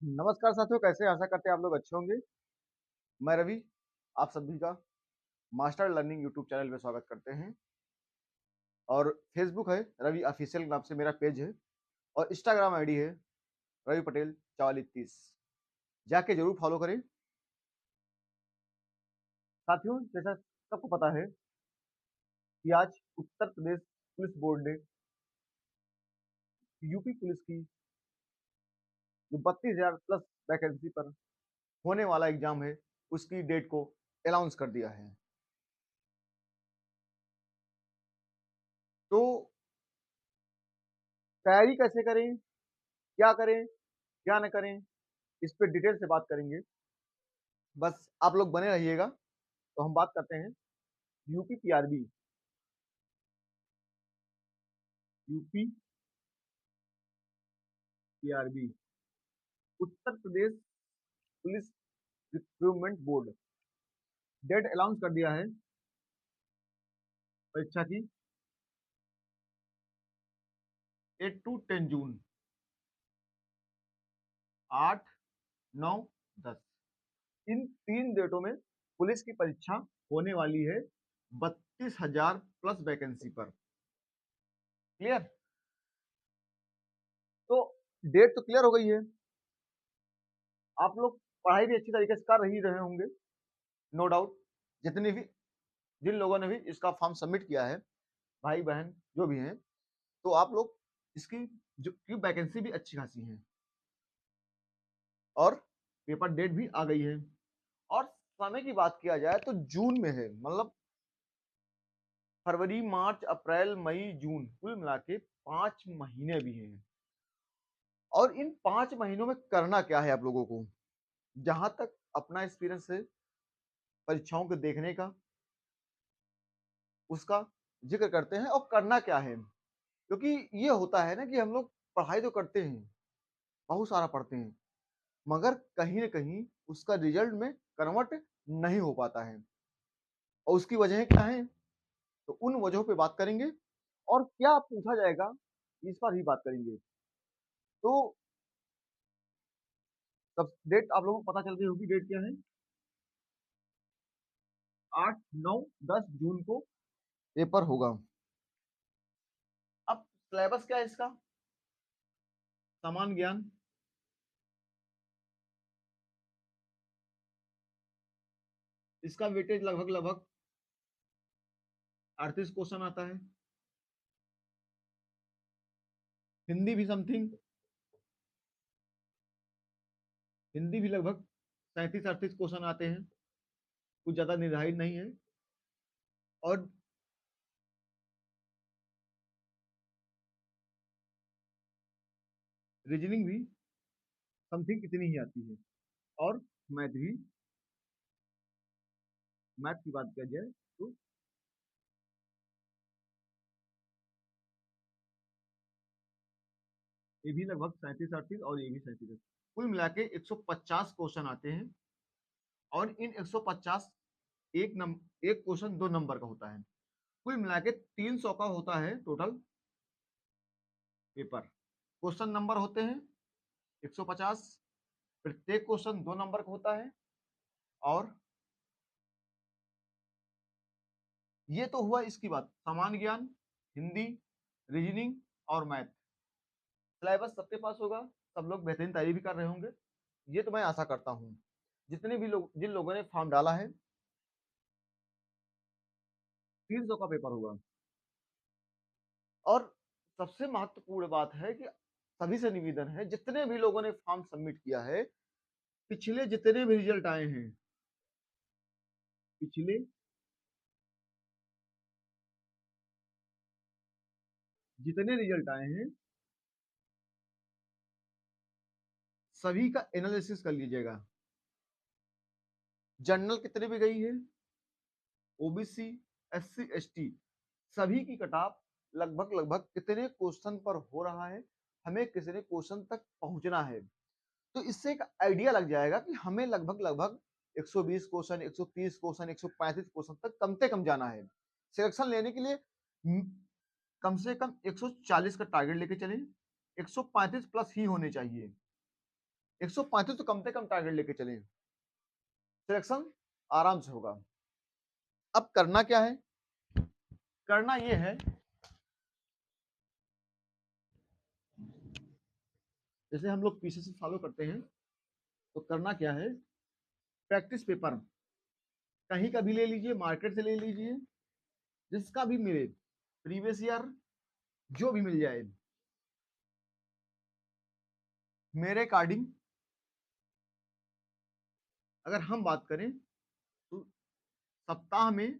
नमस्कार साथियों, कैसे हैं? आशा करते हैं आप लोग अच्छे होंगे। मैं रवि, आप सभी का मास्टर लर्निंग यूट्यूब चैनल में स्वागत करते हैं। और फेसबुक है रवि ऑफिशियल नाम से मेरा पेज है, और इंस्टाग्राम आईडी है रवि पटेल 4430। जाके जरूर फॉलो करें। साथियों, जैसा सबको पता है कि आज उत्तर प्रदेश पुलिस बोर्ड ने यूपी पुलिस की जो 32,000 प्लस वैकेंसी पर होने वाला एग्जाम है, उसकी डेट को अनाउंस कर दिया है। तो तैयारी कैसे करें, क्या करें, क्या न करें, इस पे डिटेल से बात करेंगे। बस आप लोग बने रहिएगा। तो हम बात करते हैं UP PRB. UP PRB Uttar Pradesh police recruitment board date announce कर दिया है परीक्षा की। 8 टू 10 जून, 8, 9, 10, इन 3 डेटों में पुलिस की परीक्षा होने वाली है 32,000 प्लस वैकेंसी पर। क्लियर? तो डेट तो क्लियर हो गई है। आप लोग पढ़ाई भी अच्छी तरीके से कर ही रहे होंगे, नो डाउट। जितने भी जिन लोगों ने भी इसका फॉर्म सबमिट किया है, भाई बहन जो भी हैं, तो आप लोग इसकी जो की वैकेंसी भी अच्छी खासी है, और पेपर डेट भी आ गई है। और समय की बात किया जाए तो जून में है, मतलब फरवरी मार्च अप्रैल मई जून कुल मिला के 5 महीने भी हैं। और इन 5 महीनों में करना क्या है आप लोगों को, जहां तक अपना एक्सपीरियंस है परीक्षाओं के देखने का, उसका जिक्र करते हैं। और करना क्या है, क्योंकि ये होता है ना कि हम लोग पढ़ाई तो करते हैं, बहुत सारा पढ़ते हैं, मगर कहीं ना कहीं उसका रिजल्ट में कन्वर्ट नहीं हो पाता है। और उसकी वजह क्या है, तो उन वजहों पे बात करेंगे। और क्या पूछा जाएगा, इस पर ही बात करेंगे। तो तब डेट आप लोगों को पता चल गई होगी, डेट क्या है। 8, 9, 10 जून को पेपर होगा। अब सिलेबस क्या है इसका, सामान्य ज्ञान, इसका वेटेज लगभग लगभग 38 क्वेश्चन आता है। हिंदी भी समथिंग, हिंदी भी लगभग 37-38 क्वेश्चन आते हैं, कुछ ज्यादा निर्धारित नहीं है। और रीजनिंग भी समथिंग कितनी ही आती है। और मैथ भी, मैथ की बात किया जाए तो ये भी लगभग 37-38, और ये भी 37। कुल मिला के 150 क्वेश्चन आते हैं। और इन 150, एक क्वेश्चन 2 नंबर का होता है। कुल मिला के 300 का होता है टोटल पेपर। क्वेश्चन नंबर होते हैं 150, प्रत्येक क्वेश्चन 2 नंबर का होता है। और ये तो हुआ इसकी बात, सामान्य ज्ञान, हिंदी, रीजनिंग और मैथ। सिलेबस सबके पास होगा, सब लोग बेहतरीन तैयारी भी कर रहे होंगे, ये तो मैं आशा करता हूँ। जितने भी लोग, जिन लोगों ने फॉर्म डाला है, 300 का पेपर होगा। और सबसे महत्वपूर्ण बात है कि सभी से निवेदन है, जितने भी लोगों ने फॉर्म सबमिट किया है, पिछले जितने भी रिजल्ट आए हैं, पिछले जितने रिजल्ट आए हैं, सभी का एनालिसिस कर लीजिएगा। जनरल कितने भी गई है, ओबीसी, एससी, एसटी, सभी की कटाप लगभग लगभग कितने क्वेश्चन पर हो रहा है, हमें कितने क्वेश्चन तक पहुंचना है। तो इससे एक आइडिया लग जाएगा कि हमें लगभग लगभग 120 क्वेश्चन, 130 क्वेश्चन, 135 क्वेश्चन तक कम से कम जाना है। सिलेक्शन लेने के लिए कम से कम 140 का टारगेट लेके चलें, 135 प्लस ही होने चाहिए। 135 तो कम से कम टारगेट लेके चलें, सिलेक्शन आराम से होगा। अब करना क्या है? करना ये है, जैसे हम लोग पीछे से फॉलो करते हैं, तो करना क्या है, प्रैक्टिस पेपर कहीं का भी ले लीजिए, मार्केट से ले लीजिए, जिसका भी मिले, प्रीवियस ईयर जो भी मिल जाए, मेरे अकॉर्डिंग अगर हम बात करें तो सप्ताह में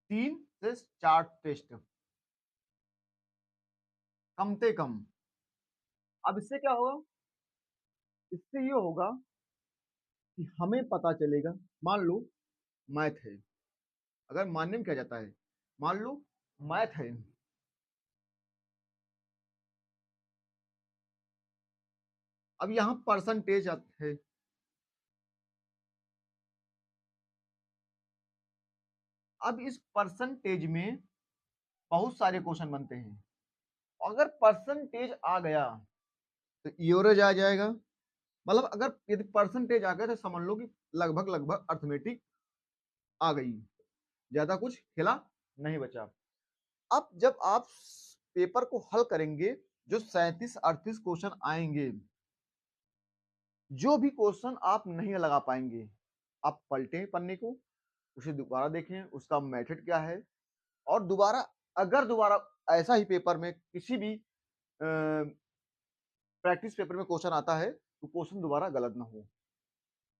3 से 4 टेस्ट कम से कम। अब इससे क्या होगा? इससे ये होगा कि हमें पता चलेगा, मान लो मैथ है, अगर मानने में क्या जाता है, मान लो मैथ है, अब यहाँ परसेंटेज है, अब इस परसेंटेज में बहुत सारे क्वेश्चन बनते हैं, अगर परसेंटेज आ गया तो एवरेज आ जाएगा, मतलब अगर यदि परसेंटेज आ गया तो समझ लो कि लगभग लगभग अर्थमेटिक आ गई, ज्यादा कुछ खेला नहीं बचा। अब जब आप पेपर को हल करेंगे, जो 37-38 क्वेश्चन आएंगे, जो भी क्वेश्चन आप नहीं लगा पाएंगे, आप पलटें पन्ने को, उसे दोबारा देखें, उसका मेथड क्या है, और दोबारा अगर दोबारा ऐसा ही पेपर में किसी भी प्रैक्टिस पेपर में क्वेश्चन आता है तो क्वेश्चन दोबारा गलत ना हो,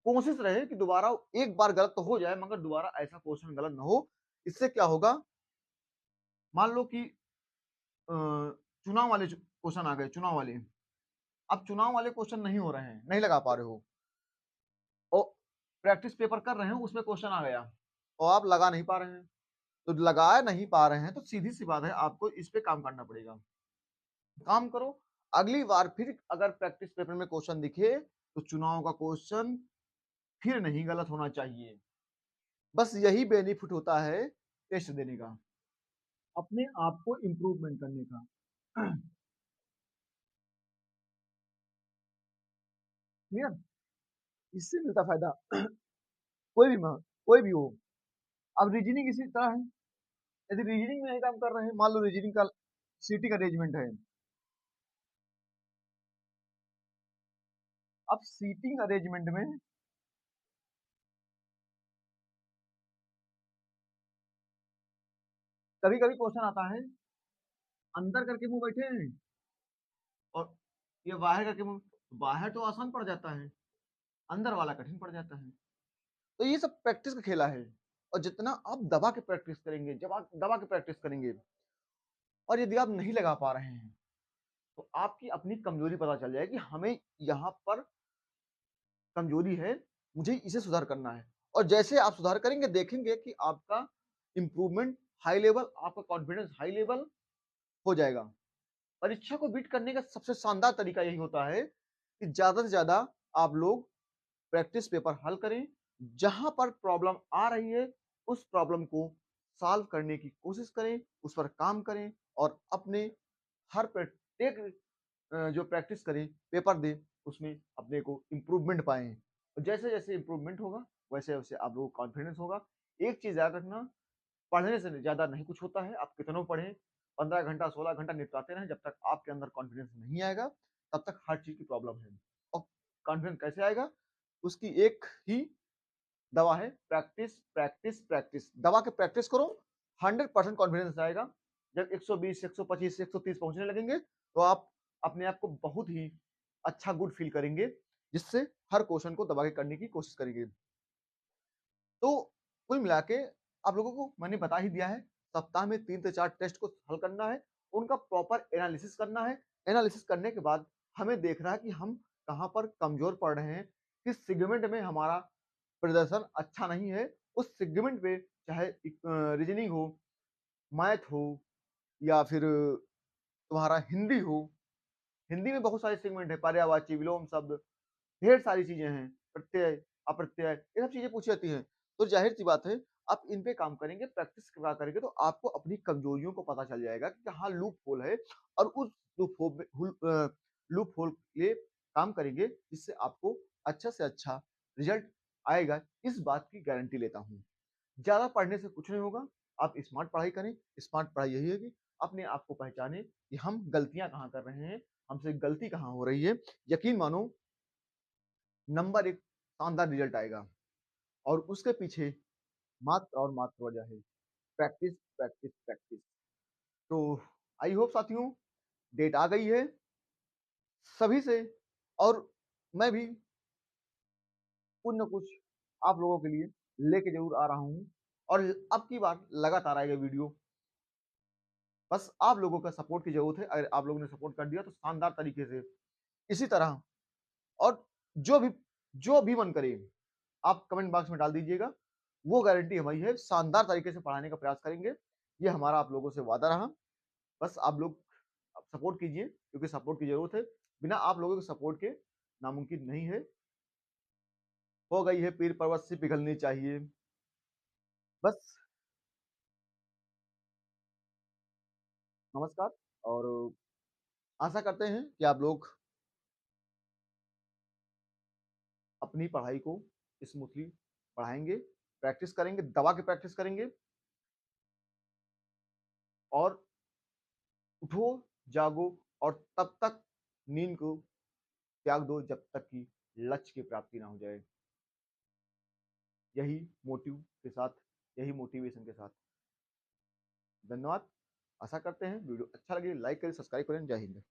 कोशिश रहे कि दोबारा एक बार गलत तो हो जाए मगर दोबारा ऐसा क्वेश्चन गलत ना हो। इससे क्या होगा, मान लो कि चुनाव वाले क्वेश्चन आ गए, चुनाव वाले, अब चुनाव वाले क्वेश्चन नहीं हो रहे हैं, नहीं लगा पा रहे हो, और प्रैक्टिस पेपर कर रहे हैं, उसमें क्वेश्चन आ गया और आप लगा नहीं पा रहे हैं, तो लगा नहीं पा रहे हैं तो सीधी सी बात है, आपको इस पे काम करना पड़ेगा। काम करो, अगली बार फिर अगर प्रैक्टिस पेपर में क्वेश्चन दिखे तो चुनाव का क्वेश्चन फिर नहीं गलत होना चाहिए। बस यही बेनिफिट होता है टेस्ट देने का, अपने आप को इम्प्रूवमेंट करने का। क्लियर? इससे मिलता फायदा कोई भी हो। अब रीजनिंग इसी तरह है, यदि रीजनिंग में नहीं काम कर रहे हैं, मान लो रीजनिंग का सीटिंग अरेंजमेंट है, अब सीटिंग अरेंजमेंट में कभी कभी क्वेश्चन आता है, अंदर करके मुंह बैठे हैं और ये बाहर करके मुंह, बाहर तो आसान पड़ जाता है, अंदर वाला कठिन पड़ जाता है। तो ये सब प्रैक्टिस का खेला है, और जितना आप दबा के प्रैक्टिस करेंगे, जब आप दबा के प्रैक्टिस करेंगे और यदि आप नहीं लगा पा रहे हैं तो आपकी अपनी कमजोरी पता चल जाएगी, हमें यहाँ पर कमजोरी है, मुझे इसे सुधार करना है, और जैसे आप सुधार करेंगे देखेंगे कि आपका इंप्रूवमेंट हाई लेवल, आपका कॉन्फिडेंस हाई लेवल हो जाएगा। परीक्षा को बीट करने का सबसे शानदार तरीका यही होता है कि ज्यादा से ज्यादा आप लोग प्रैक्टिस पेपर हल करें, जहां पर प्रॉब्लम आ रही है उस प्रॉब्लम को सॉल्व करने की कोशिश करें, उस पर काम करें, और अपने हर प्रत्येक जो प्रैक्टिस करें, पेपर दें, उसमें अपने को इम्प्रूवमेंट पाएं, और जैसे जैसे इम्प्रूवमेंट होगा वैसे वैसे आप लोगों को कॉन्फिडेंस होगा। एक चीज याद रखना, पढ़ने से ज्यादा नहीं कुछ होता है, आप कितनों पढ़ें, 15 घंटा 16 घंटा निपटाते रहें, जब तक आपके अंदर कॉन्फिडेंस नहीं आएगा तब तक हर चीज की प्रॉब्लम है। और कॉन्फिडेंस कैसे आएगा, उसकी एक ही दवा है, प्रैक्टिस प्रैक्टिस प्रैक्टिस, दवा के प्रैक्टिस करो, 100% कॉन्फिडेंस आएगा। जब 120 125 130 पहुंचने लगेंगे तो आप अपने आप को बहुत ही अच्छा गुड फील करेंगे, जिससे हर क्वेश्चन को दबा के करने की कोशिश करेंगे। तो कुल मिला के आप लोगों को मैंने बता ही दिया है, सप्ताह में 3 से 4 टेस्ट को हल करना है, उनका प्रॉपर एनालिसिस करना है, एनालिसिस करने के बाद हमें देखना है कि हम कहाँ पर कमजोर पड़ रहे हैं, किस सेगमेंट में हमारा प्रदर्शन अच्छा नहीं है, उस सेगमेंट पे चाहे रीजनिंग हो, मैथ हो, या फिर तुम्हारा हिंदी हो, हिंदी में बहुत सारे सेगमेंट है, पर्यायवाची, विलोम शब्द, ढेर सारी चीजें हैं, प्रत्यय अप्रत्यय, ये सब चीजें पूछी जाती हैं। तो जाहिर सी बात है आप इन पे काम करेंगे, प्रैक्टिस करेंगे तो आपको अपनी कमजोरियों को पता चल जाएगा कि कहाँ लूप होल है और उस लूप होल के काम करेंगे जिससे आपको अच्छा से अच्छा रिजल्ट आएगा। इस बात की गारंटी लेता हूँ। ज़्यादा पढ़ने से कुछ नहीं होगा, आप स्मार्ट पढ़ाई करें। स्मार्ट पढ़ाई यही है कि अपने आप को पहचानें कि हम गलतियाँ कहाँ कर रहे हैं, हमसे गलती कहाँ हो रही है। यकीन मानो नंबर एक शानदार रिजल्ट आएगा और उसके पीछे मात्र और मात्र वजह है प्रैक्टिस, प्रैक्टिस, प्रैक्टिस। तो आई होप साथियों डेट आ गई है सभी से और मैं भी कुछ न कुछ आप लोगों के लिए लेके ज़रूर आ रहा हूँ और अब की बार लगातार आएगा वीडियो। बस आप लोगों का सपोर्ट की ज़रूरत है। अगर आप लोगों ने सपोर्ट कर दिया तो शानदार तरीके से इसी तरह और जो भी जो भी मन करे आप कमेंट बॉक्स में डाल दीजिएगा। वो गारंटी हमारी है, शानदार तरीके से पढ़ाने का प्रयास करेंगे। ये हमारा आप लोगों से वादा रहा। बस आप लोग सपोर्ट कीजिए क्योंकि सपोर्ट की ज़रूरत है। बिना आप लोगों के सपोर्ट के नामुमकिन नहीं है। हो गई है पीर पर्वत से पिघलनी चाहिए। बस नमस्कार और आशा करते हैं कि आप लोग अपनी पढ़ाई को स्मूथली पढ़ाएँगे, प्रैक्टिस करेंगे, दबा के प्रैक्टिस करेंगे और उठो, जागो और तब तक नींद को त्याग दो जब तक कि लक्ष्य की प्राप्ति ना हो जाए। यही मोटिव के साथ, यही मोटिवेशन के साथ धन्यवाद। आशा करते हैं वीडियो अच्छा लगे, लाइक करें, सब्सक्राइब करें। जय हिंद।